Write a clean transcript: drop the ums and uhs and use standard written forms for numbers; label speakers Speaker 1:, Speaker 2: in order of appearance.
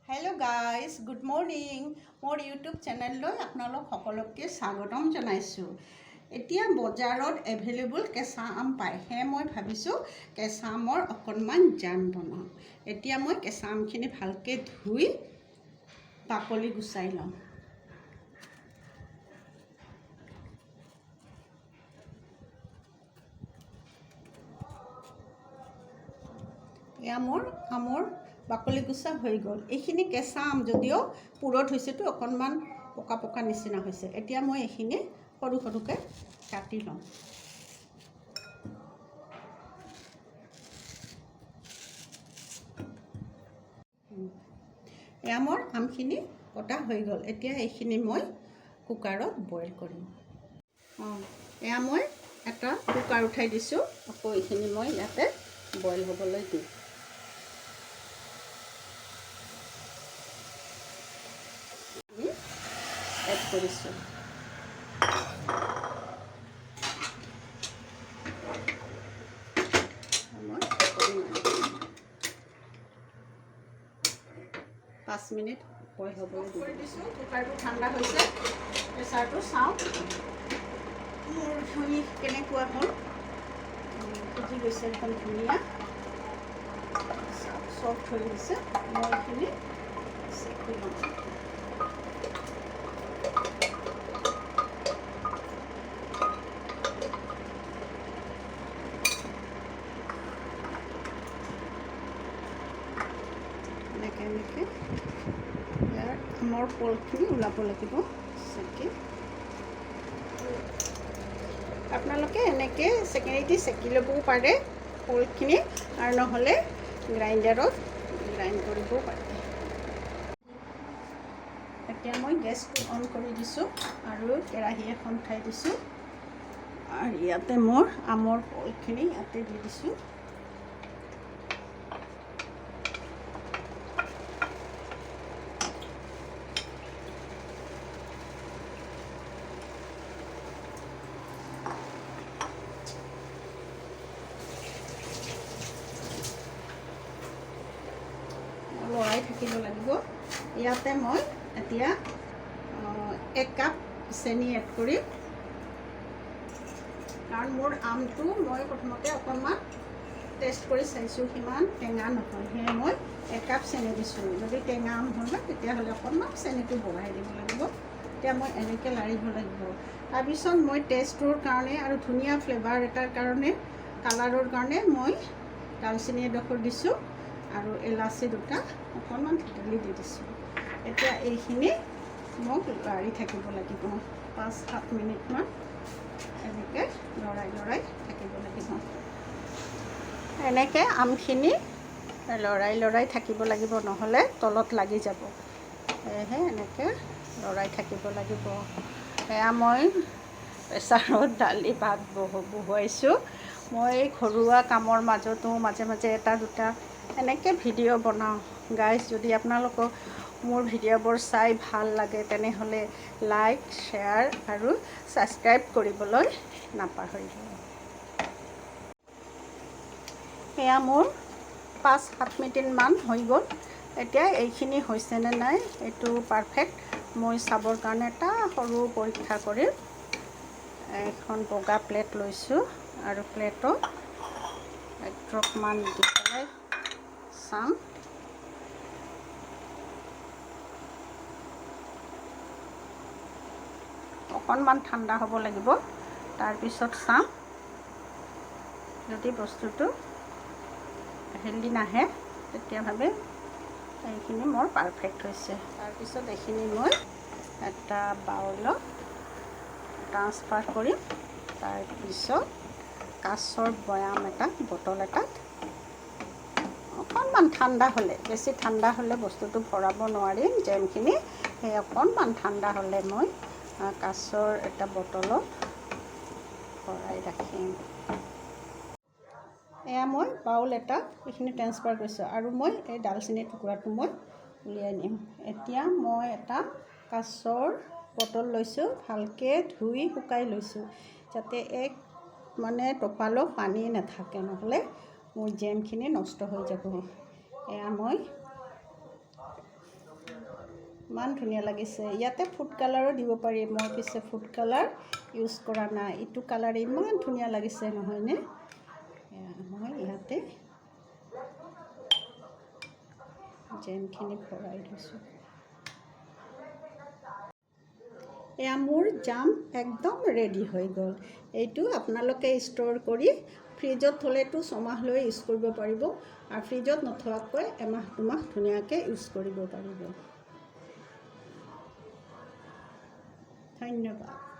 Speaker 1: Hello' guys, good morning. মোৰ YouTube চেনেললৈ আপোনালোক সকলোকে স্বাগতম জনাইছোঁ। এতিয়া বজাৰত এভেইলেবল কেঁচা আম পায়, সেয়ে মই ভাবিছোঁ কেঁচা আমৰ অকণমান জাম বনাওঁ। এতিয়া মই কেঁচা আমখিনি ভালকৈ ধুই বাকলি গুচাই লওঁ। এয়া মোৰ আমৰ বাকলি গুচা হৈ গ'ল। এইখিনি কেঁচা আম যদিও পুৰত হৈছেতো অকণমান পকা পকা নিচিনা হৈছে। এতিয়া মই এইখিনি সৰু সৰুকৈ কাটি লওঁ। এয়া মোৰ আমখিনি কটা হৈ গ'ল। এতিয়া এইখিনি মই কুকাৰত বইল কৰিম। এয়া মই এটা কুকাৰ উঠাই দিছোঁ। আকৌ এইখিনি মই ইয়াতে বইল হ'বলৈ দিম। এড কৰিছোঁ। মই 5 মিনিট বইল হ'বলৈ দিছোঁ। কুকাৰটো ঠাণ্ডা হৈছে, প্ৰেছাৰটো চাওঁ মোৰ ধুই কেনেকুৱা হ'ল। সিজি গৈছে, একদম ধুনীয়া চফ্ট হৈ গৈছে। মই এইখিনি চেকি লওঁ। এনেকৈ ইয়াৰ আমৰ পলখিনি ওলাব লাগিব। চেকি আপোনালোকে এনেকৈ চেকেনিদি চেকি ল'বও পাৰে পলখিনি, আৰু নহ'লে গ্ৰাইণ্ডাৰত গ্ৰাইণ্ড কৰিবও পাৰে। এতিয়া মই গেছটো অন কৰি দিছোঁ আৰু কেৰাহী এখন উঠাই দিছোঁ। আৰু ইয়াতে মোৰ আমৰ পলখিনি ইয়াতে দি দিছোঁ। লৰাই থাকিব লাগিব। ইয়াতে মই এতিয়া 1 কাপ চেনি এড কৰিম, কাৰণ মোৰ আমটো মই প্ৰথমতে অকণমান টেষ্ট কৰি চাইছোঁ, সিমান টেঙা নহয়। সেয়ে মই 1 কাপ চেনি দিছোঁ। যদি টেঙা আম হয় তেতিয়াহ'লে অকণমান চেনিটো বঢ়াই দিব লাগিব। এতিয়া মই এনেকৈ লাৰিব লাগিব। তাৰপিছত মই টেষ্টটোৰ কাৰণে আৰু ধুনীয়া ফ্লেভাৰ এটাৰ কাৰণে, কালাৰৰ কাৰণে মই দালচেনি এডোখৰ দিছোঁ আৰু এলাচি 2টা অকণমান থেতেলি দি দিছোঁ। এতিয়া এইখিনি মোক লাৰি থাকিব লাগিব 5-7 মিনিটমান। এনেকৈ লৰাই থাকিব লাগিব। এনেকৈ আমখিনি লৰাই থাকিব লাগিব, নহ'লে তলত লাগি যাব। সেয়েহে এনেকৈ লৰাই থাকিব লাগিব। এয়া মই প্ৰেছাৰত দালি ভাত বহুৱাইছোঁ। মই ঘৰুৱা কামৰ মাজতো মাজে মাজে এটা দুটা এনেকৈ ভিডিঅ' বনাওঁ। গাইজ, যদি আপোনালোকক মোৰ ভিডিঅ'বোৰ চাই ভাল লাগে তেনেহ'লে লাইক, শ্বেয়াৰ আৰু ছাবস্ক্ৰাইব কৰিবলৈ নাপাহৰিব। সেয়া মোৰ 5-7 মিনিটমান হৈ গ'ল। এতিয়া এইখিনি হৈছেনে নাই এইটো পাৰফেক্ট মই চাবৰ কাৰণে এটা সৰু পৰীক্ষা কৰিম। এখন বগা প্লেট লৈছোঁ আৰু প্লেটত এড্ৰপমান দি পেলাই চাম। অকণমান ঠাণ্ডা হ'ব লাগিব, তাৰপিছত চাম। যদি বস্তুটো হেল্ডি নাহে তেতিয়াহ'লে এইখিনি মোৰ পাৰফেক্ট হৈছে। তাৰপিছত এইখিনি মই এটা বাউলত ট্ৰান্সফাৰ কৰিম। তাৰপিছত কাঁচৰ বৈয়াম এটা, বটল এটাত অকণমান ঠাণ্ডা হ'লে, বেছি ঠাণ্ডা হ'লে বস্তুটো ভৰাব নোৱাৰিম জেমখিনি। সেই অকণমান ঠাণ্ডা হ'লে মই কাঁচৰ এটা বটলত ভৰাই ৰাখিম। এয়া মই বাউল এটা এইখিনি ট্ৰান্সফাৰ কৰিছোঁ আৰু মই এই দালচেনিৰ টুকুৰাটো মই উলিয়াই নিম। এতিয়া মই এটা কাঁচৰ বটল লৈছোঁ, ভালকৈ ধুই শুকাই লৈছোঁ, যাতে টোপালো পানী নাথাকে, নহ'লে মোৰ জেমখিনি নষ্ট হৈ যাব। এয়া মই ইমান ধুনীয়া লাগিছে। ইয়াতে ফুড কালাৰো দিব পাৰি, মই পিছে ফুড কালাৰ ইউজ কৰা নাই। এইটো কালাৰ ইমান ধুনীয়া লাগিছে নহয়নে? মই ইয়াতে জেমখিনি ভৰাই দিছোঁ। এয়া মোৰ জাম একদম ৰেডি হৈ গ'ল। এইটো আপোনালোকে ষ্ট'ৰ কৰি ফ্ৰিজত থ'লেতো ছমাহলৈ ইউজ কৰিব পাৰিব, আৰু ফ্ৰিজত নথোৱাকৈ এমাহ দুমাহ ধুনীয়াকৈ ইউজ কৰিব পাৰিব। ধন্যবাদ।